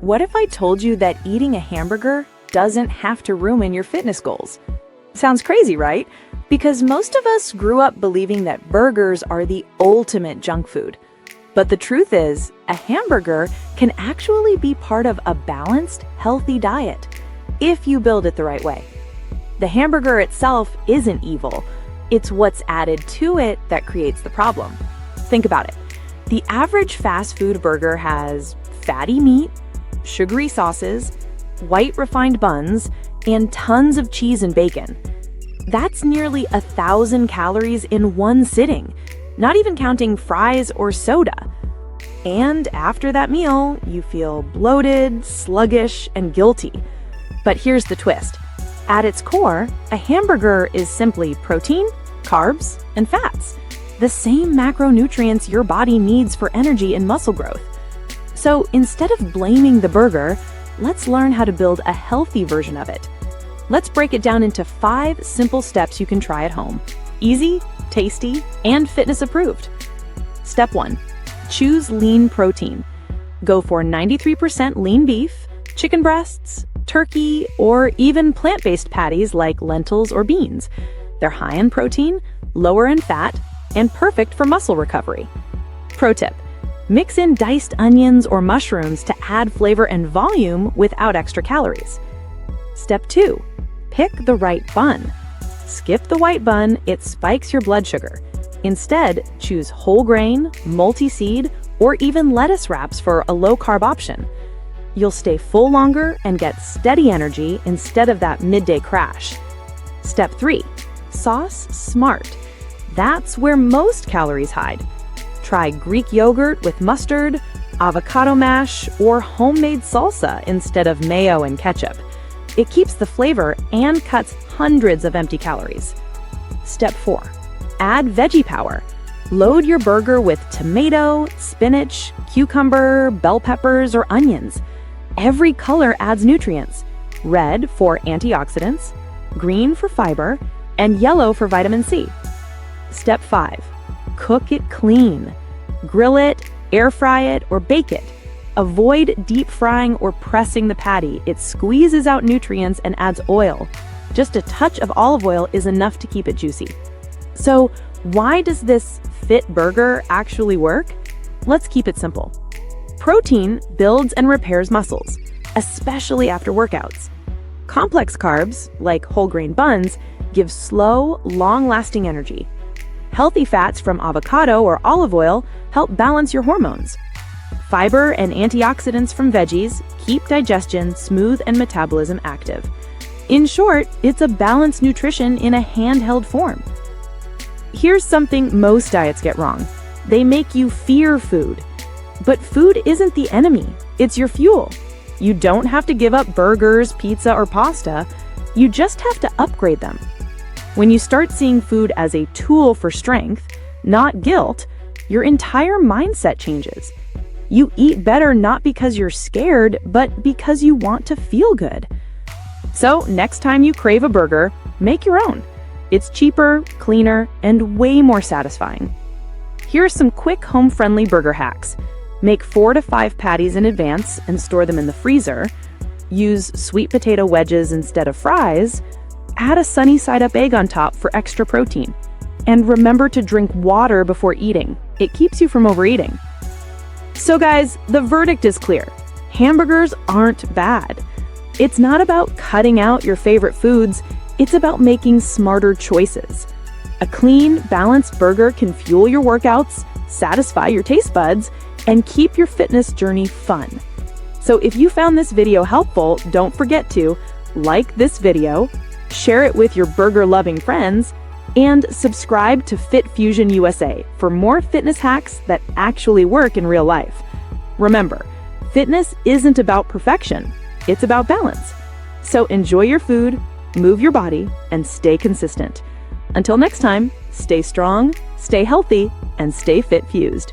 What if I told you that eating a hamburger doesn't have to ruin your fitness goals? Sounds crazy, right? Because most of us grew up believing that burgers are the ultimate junk food. But the truth is, a hamburger can actually be part of a balanced, healthy diet if you build it the right way. The hamburger itself isn't evil. It's what's added to it that creates the problem. Think about it. The average fast food burger has fatty meat, sugary sauces, white refined buns, and tons of cheese and bacon. That's nearly 1,000 calories in one sitting, not even counting fries or soda. And after that meal, you feel bloated, sluggish, and guilty. But here's the twist. At its core, a hamburger is simply protein, carbs, and fats, the same macronutrients your body needs for energy and muscle growth. So instead of blaming the burger, let's learn how to build a healthy version of it. Let's break it down into 5 simple steps you can try at home. Easy, tasty, and fitness approved. Step 1. Choose lean protein. Go for 93% lean beef, chicken breasts, turkey, or even plant-based patties like lentils or beans. They're high in protein, lower in fat, and perfect for muscle recovery. Pro tip: mix in diced onions or mushrooms to add flavor and volume without extra calories. Step 2. Pick the right bun. Skip the white bun, it spikes your blood sugar. Instead, choose whole grain, multi-seed, or even lettuce wraps for a low-carb option. You'll stay full longer and get steady energy instead of that midday crash. Step 3. Sauce smart. That's where most calories hide. Try Greek yogurt with mustard, avocado mash, or homemade salsa instead of mayo and ketchup. It keeps the flavor and cuts hundreds of empty calories. Step 4. Add veggie power. Load your burger with tomato, spinach, cucumber, bell peppers, or onions. Every color adds nutrients. Red for antioxidants, green for fiber, and yellow for vitamin C. Step 5. Cook it clean. Grill it, air fry it, or bake it. Avoid deep frying or pressing the patty. It squeezes out nutrients and adds oil. Just a touch of olive oil is enough to keep it juicy. So, why does this fit burger actually work? Let's keep it simple. Protein builds and repairs muscles, especially after workouts. Complex carbs, like whole grain buns, give slow, long-lasting energy. Healthy fats from avocado or olive oil help balance your hormones. Fiber and antioxidants from veggies keep digestion smooth and metabolism active. In short, it's a balanced nutrition in a handheld form. Here's something most diets get wrong. They make you fear food. But food isn't the enemy, it's your fuel. You don't have to give up burgers, pizza, or pasta. You just have to upgrade them. When you start seeing food as a tool for strength, not guilt, your entire mindset changes. You eat better not because you're scared, but because you want to feel good. So next time you crave a burger, make your own. It's cheaper, cleaner, and way more satisfying. Here are some quick home-friendly burger hacks. Make 4 to 5 patties in advance and store them in the freezer. Use sweet potato wedges instead of fries. Add a sunny-side-up egg on top for extra protein. And remember to drink water before eating. It keeps you from overeating. So guys, the verdict is clear. Hamburgers aren't bad. It's not about cutting out your favorite foods. It's about making smarter choices. A clean, balanced burger can fuel your workouts, satisfy your taste buds, and keep your fitness journey fun. So if you found this video helpful, don't forget to like this video, share it with your burger-loving friends, and subscribe to FitFusion USA for more fitness hacks that actually work in real life. Remember, fitness isn't about perfection, it's about balance. So enjoy your food, move your body, and stay consistent. Until next time, stay strong, stay healthy, and stay fit-fused.